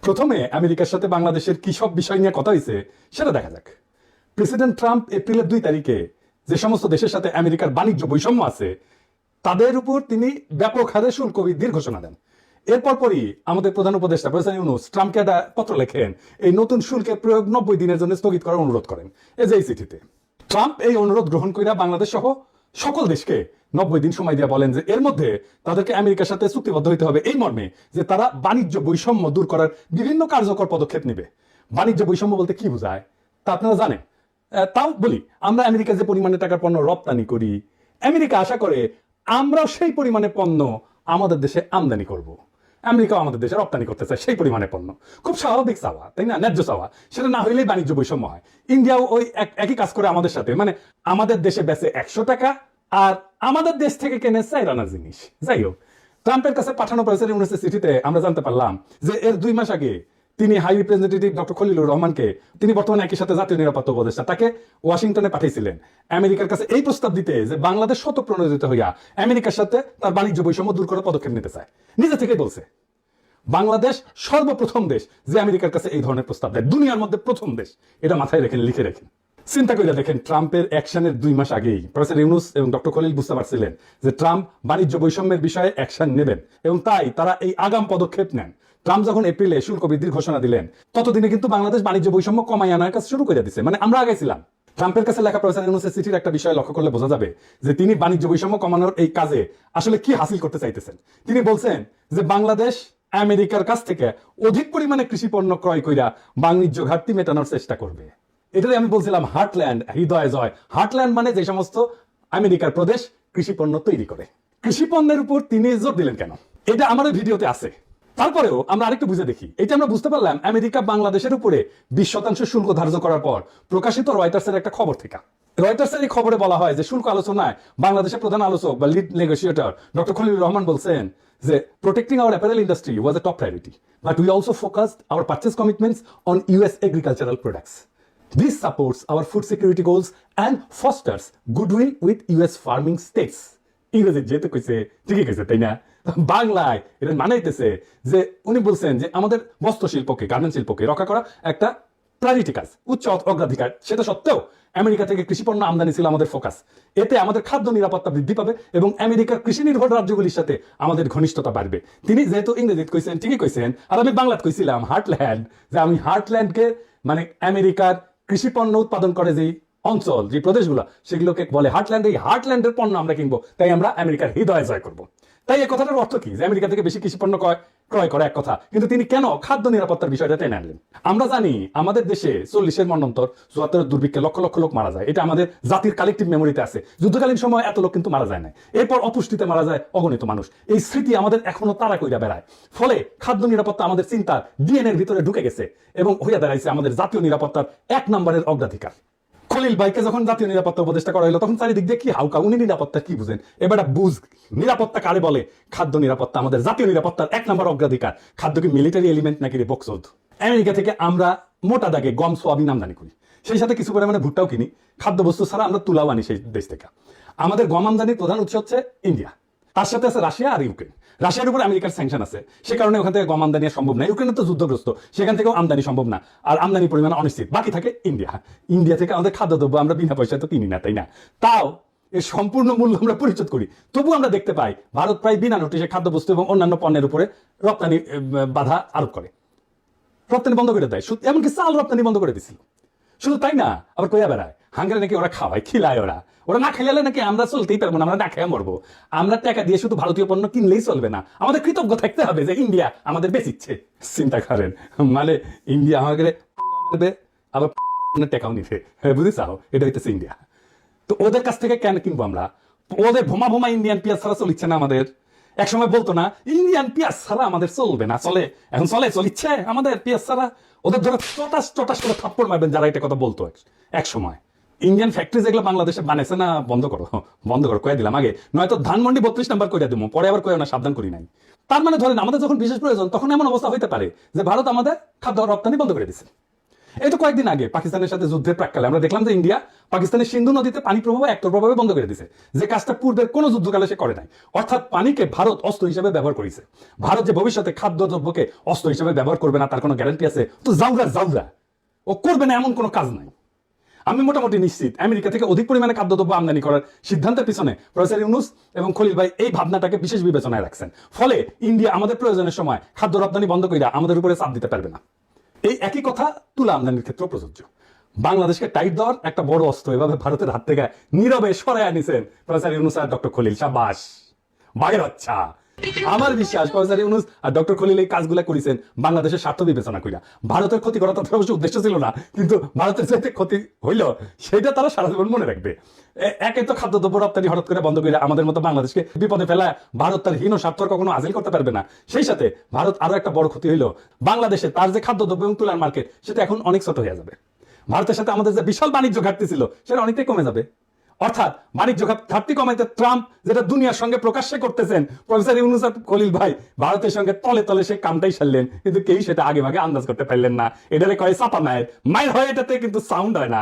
প্রথমে আমেরিকার সাথে বাংলাদেশের কি সব বিষয় নিয়ে কথা হয়েছে সেটা দেখা যাক। প্রেসিডেন্ট ট্রাম্প এপ্রিলের 2 তারিখে যে সমস্ত দেশের সাথে আমেরিকার বাণিজ্য বৈষম্য আছে তাদের উপর তিনি ব্যাপক হারে শুল্ক বৃদ্ধির ঘোষণা দেন। এরপর পরই আমাদের প্রধান উপদেষ্টা প্রফেসর ইউনূস ট্রাম্পকে একটা পত্র লেখেন, এই নতুন শুল্কের প্রয়োগ 90 দিনের জন্য স্থগিত করার অনুরোধ করেন। এই যে এই চিঠিতে ট্রাম্প এই অনুরোধ গ্রহণ কইরা বাংলাদেশ সহ সকল দেশকে 90 দিন সময় দিয়ে বলেন যে এর মধ্যে তাদেরকে আমেরিকার সাথে চুক্তিবদ্ধ হইতে হবে এই মর্মে যে তারা বাণিজ্য বৈষম্য দূর করার বিভিন্ন কার্যকর পদক্ষেপ নেবে। বাণিজ্য বৈষম্য বলতে কি বোঝায় তা আপনারা জানেন। তাও বলি, আমরা আমেরিকা যে পরিমাণে টাকার পণ্য রপ্তানি করি, আমেরিকা আশা করে আমরাও সেই পরিমাণে পণ্য আমাদের দেশে আমদানি করব। আমেরিকাও আমাদের দেশে রপ্তানি করতে চায় সেই পরিমাণে পণ্য। খুব স্বাভাবিক চাওয়া, তাই না? ন্যায্য চাওয়া। সেটা না হইলেই বাণিজ্য বৈষম্য হয়। ইন্ডিয়াও ওই একই কাজ করে আমাদের সাথে, মানে আমাদের দেশে বেচে 100 টাকা আর আমাদের দেশ থেকে কেনে 4 আনার জিনিস। যাই হোক, ট্রাম্পের কাছে পাঠানো প্রেসিডেন্ট ইউনূসের চিঠিতে আমরা জানতে পারলাম যে এর 2 মাস আগে তিনি হাই রিপ্রেজেন্টেটিভ ডক্টর খলিলুর রহমানকে, তিনি বর্তমানে একই সাথে জাতীয় নিরাপত্তা উপদেষ্টা, তাকে ওয়াশিংটনে পাঠিয়েছিলেন আমেরিকার কাছে এই প্রস্তাব দিতে যে বাংলাদেশ স্বতঃপ্রণোদিত হইয়া আমেরিকার সাথে তার বাণিজ্য বৈষম্য দূর করার পদক্ষেপ নিতে চায়। নিজে থেকেই বলছে বাংলাদেশ সর্বপ্রথম দেশ যে আমেরিকার কাছে এই ধরনের প্রস্তাব দেয়, দুনিয়ার মধ্যে প্রথম দেশ। এটা মাথায় রেখেন, লিখে রাখেন। চিন্তা করে দেখেন, ট্রাম্পের অ্যাকশনের 2 মাস আগেই প্রফেসর ইউনূস এবং ডক্টর খলিল বুঝতে পারছিলেন যে ট্রাম্প বাণিজ্য বৈষম্যের বিষয়ে অ্যাকশন নেবেন এবং তাই তারা এই আগাম পদক্ষেপ নেন। ট্রাম্প যখন এপ্রিলে শুল্ক বৃদ্ধির ঘোষণা দিলেন ততদিনে কিন্তু বাংলাদেশ বাণিজ্য বৈষম্য কমাই আনার কাজ শুরু করে দিচ্ছে, মানে আমরা আগাইছিলাম। ট্রাম্পের কাছে লেখা প্রফেসর ইউনূসের চিঠির একটা বিষয় লক্ষ্য করলে বোঝা যাবে যে তিনি বাণিজ্য বৈষম্য কমানোর এই কাজে আসলে কি হাসিল করতে চাইতেছেন। তিনি বলছেন যে বাংলাদেশ আমেরিকার কাছ থেকে অধিক পরিমাণে কৃষি পণ্য ক্রয় কইরা বাণিজ্য ঘাটতি মেটানোর চেষ্টা করবে। এটাই আমি বলছিলাম হার্টল্যান্ড, হৃদয় জয়। হার্টল্যান্ড মানে যে সমস্ত আমেরিকার প্রদেশ কৃষি পণ্য তৈরি করে। কৃষি পণ্যের উপর তিনি জোর দিলেন কেন, এটা আমার ভিডিওতে আছে। তারপরেও আমরা আরেকটু বুঝে দেখি। এটা আমরা বুঝতে পারলাম আমেরিকা বাংলাদেশের উপরে 20% শুল্ক ধার্য করার পর প্রকাশিত রয়টার্সের একটা খবর থেকে। রয়টার্সের এই খবরে বলা হয় যে শুল্ক আলোচনায় বাংলাদেশের প্রধান আলোচক বা lead negotiator doctor Khalilur Rahman বলছেন যে protecting our apparel industry was a top priority, but we also focused our purchase commitments on US agricultural products. This supports our food security goals and fosters goodwill with US farming states. ইংরেজি যেহেতু কইছে ঠিকই কইছে, তাই না? বাংলায় এটা মানাইতেছে যে উনি বলছেন যে আমাদের বস্ত্র শিল্পকে, গার্মেন্ট শিল্পকে রক্ষা করা একটা প্রায়োরিটি কাজ, উচ্চ অগ্রাধিকার। সেটা সত্ত্বেও আমেরিকা থেকে কৃষি পণ্য আমদানি ছিল আমাদের ফোকাস। এতে আমাদের খাদ্য নিরাপত্তা বৃদ্ধি পাবে এবং আমেরিকার কৃষি নির্ভর রাজ্যগুলির সাথে আমাদের ঘনিষ্ঠতা বাড়বে। তিনি যেহেতু ইংরেজিতে কইছেন ঠিকই কইছেন, আর আমি বাংলাতে কইছিলাম হার্টল্যান্ড, যে আমি হার্টল্যান্ডকে মানে আমেরিকার কৃষি পণ্য উৎপাদন করে যেই অঞ্চল, যে প্রদেশগুলো, সেগুলোকে বলে হার্টল্যান্ড। এই হার্টল্যান্ডের পণ্য আমরা কিনবো, তাই আমরা আমেরিকার হৃদয় জয় করবো। তাই এই কথাটার অর্থ কি যে আমেরিকা থেকে বেশি কৃষি পণ্য ক্রয় করা এক কথা, কিন্তু তিনি কেন খাদ্য নিরাপত্তার বিষয়টা টেনে আনলেন? আমরা জানি আমাদের দেশে 40-এর মন্বন্তর 74-এর দুর্ভিক্ষে লক্ষ লক্ষ লোক মারা যায়। এটা আমাদের জাতির কালেকটিভ মেমোরিতে আছে। যুদ্ধকালীন সময় এত লোক কিন্তু মারা যায় না। এরপর অপুষ্টিতে মারা যায় অগণিত মানুষ। এই স্মৃতি আমাদের এখনো তারা কইরা বেড়ায়। ফলে খাদ্য নিরাপত্তা আমাদের চিন্তার ডিএনএর ভিতরে ঢুকে গেছে এবং হইয়া দাঁড়াইছে আমাদের জাতীয় নিরাপত্তার 1 নম্বরের অগ্রাধিকার। খলিল ভাইকে যখন জাতীয় নিরাপত্তা উপদেষ্টা করা হলো তখন চারিদিক দিয়ে কি হাউকা, উনি নিরাপত্তা কি বুঝেন? এবার বুঝ নিরাপত্তা কারে বলে। খাদ্য নিরাপত্তা আমাদের জাতীয় নিরাপত্তার 1 নম্বর অগ্রাধিকার। খাদ্য কি মিলিটারি এলিমেন্ট নাকি রে বকসদ? আমেরিকা থেকে আমরা মোটা দাগে গম, সোয়াবিন আমদানি করি, সেই সাথে কিছু পরিমাণে ভুট্টাও কিনি। খাদ্যবস্তু ছাড়া আমরা তুলাও আনি সেই দেশ থেকে। আমাদের গম আমদানির প্রধান উৎস হচ্ছে ইন্ডিয়া, তার সাথে আছে রাশিয়া আর ইউক্রেন। রাশিয়ার উপর আমেরিকার স্যাংশন আছে, সে কারণে ওখান থেকে গম আমদানি সম্ভব না। ইউক্রেনের তো যুদ্ধগ্রস্ত, সেখান থেকেও আমদানি সম্ভব না, আর আমদানির পরিমাণ অনিশ্চিত। বাকি থাকে ইন্ডিয়া। ইন্ডিয়া থেকে আমাদের খাদ্যদ্রব্য আমরা বিনা পয়সায় তো কিনি না, তাই না? তাও এর সম্পূর্ণ মূল্য আমরা পরিশোধ করি। তবু আমরা দেখতে পাই ভারত প্রায় বিনা নোটিশে খাদ্যবস্তু এবং অন্যান্য পণ্যের উপরে রপ্তানি বাধা আরোপ করে, রপ্তানি বন্ধ করে দেয়। এমনকি চাল রপ্তানি বন্ধ করে দিছিল। শুধু তাই না, আবার কইয়া বেড়ায় হাঙ্গারে নাকি ওরা খাওয়ায়, খিলায়। ওরা না খেলালে নাকি আমরা চলতেই পারবো না, আমরা না খেয়ে মরবো। আমরা টাকা দিয়ে শুধু ভারতীয় পণ্য কিনলেই চলবে না, আমাদের কৃতজ্ঞ থাকতে হবে যে ইন্ডিয়া আমাদের বেচিচ্ছে। চিন্তা করেন, মানে ইন্ডিয়া আমাকে আবার টাকাও নিবে, বুঝেছাও? এটা হইতেছে ইন্ডিয়া। তো ওদের কাছ থেকে কেন কিনবো আমরা? ওদের ভোমা ভোমা ইন্ডিয়ান পেঁয়াজ ছাড়া চলিচ্ছে না আমাদের। একসময় বলতো না ইন্ডিয়ান পেঁয়াজ ছাড়া আমাদের চলবে না, চলে, এখন চলিচ্ছে আমাদের পেঁয়াজ ছাড়া। ওদের ধরে চটাস করে থাপ্পড় মারবেন যারা এটা কথা বলতো এক সময়। ইন্ডিয়ান ফ্যাক্টরি যেগুলো বাংলাদেশে বানাইছে না, বন্ধ করো কয়ে দিলাম আগে, নয়তো ধানমন্ডি 32 নাম্বার করে দেবো, পরে আবার কয়ে না, সাবধান করি নাই। তার মানে ধরেন আমাদের যখন বিশেষ প্রয়োজন তখন এমন অবস্থা হইতে পারে যে ভারত আমাদের খাদ্য রপ্তানি বন্ধ করে দিচ্ছে। এই তো কয়েকদিন আগে পাকিস্তানের সাথে যুদ্ধের প্রাক্কালে আমরা দেখলাম যে ইন্ডিয়া পাকিস্তানের সিন্ধু নদীতে পানি প্রবাহ একতরফাভাবে বন্ধ করে দিয়েছে, যে কাজটা পূর্বের কোনো যুদ্ধকালে সে করে নাই। অর্থাৎ পানিকে ভারত অস্ত্র হিসেবে ব্যবহার করেছে। ভারত যে ভবিষ্যতে খাদ্যদ্রব্যকে অস্ত্র হিসেবে ব্যবহার করবে না তার কোনো গ্যারান্টি আছে? তো জাউরা ও করবে না এমন কোনো কাজ নাই। আমি মোটামুটি নিশ্চিত আমেরিকা থেকে অধিক পরিমাণে খাদ্যদ্রব্য আমদানি করার সিদ্ধান্তের পিছনে প্রফেসর ইউনূস এবং খলিল ভাই এই ভাবনাটাকে বিশেষ বিবেচনায় রাখছেন। ফলে ইন্ডিয়া আমাদের প্রয়োজনের সময় খাদ্য রপ্তানি বন্ধ করে আমাদের উপরে চাপ দিতে পারবে না। এই একই কথা তুলা আমদানির ক্ষেত্রেও প্রযোজ্য। বাংলাদেশকে টাইট দেওয়ার একটা বড় অস্ত্র এভাবে ভারতের হাত থেকে নীরবে সরাই আনিছেন প্রফেসর ইউনূস আর ডক্টর খলিল। সাবাস, বাগের বাচ্চা। আমার বিশ্বাস প্রফেসর ইউনূস আর ডক্টর খলিল এই কাজগুলো করেছেন বাংলাদেশের স্বার্থ বিবেচনা কইরা। ভারতের ক্ষতি করা তাদের অবশ্য উদ্দেশ্য ছিল না, কিন্তু ভারতের যাতে ক্ষতি হইল সেটা তারা সারা জীবন মনে রাখবে। একে তো খাদ্যদ্রব্য রপ্তানি হঠাৎ করে বন্ধ করে আমাদের মতো বাংলাদেশকে বিপদে ফেলায় ভারত তার হীন স্বার্থ কখনো হাসিল করতে পারবে না। সেই সাথে ভারত আরো একটা বড় ক্ষতি হইল, বাংলাদেশে তার যে খাদ্যদ্রব্য এবং তুলার মার্কেট সেটা এখন অনেক ছোট হয়ে যাবে। ভারতের সাথে আমাদের যে বিশাল বাণিজ্য ঘাটতি ছিল সেটা অনেকটাই কমে যাবে। অর্থাৎ বাণিজ্য ঘাটতি কমাইতে ট্রাম্প যেটা দুনিয়ার সঙ্গে প্রকাশ্যে করতেছেন, প্রফেসর ইউনূস আর খলিল ভাই ভারতের সঙ্গে তলে তলে সেই কামটাই সারলেন, কিন্তু কেউ সেটা আগে ভাগে আন্দাজ করতে পারলেন না। এটারে কয় চাপা মায়ের হয়, এটাতে কিন্তু সাউন্ড হয় না।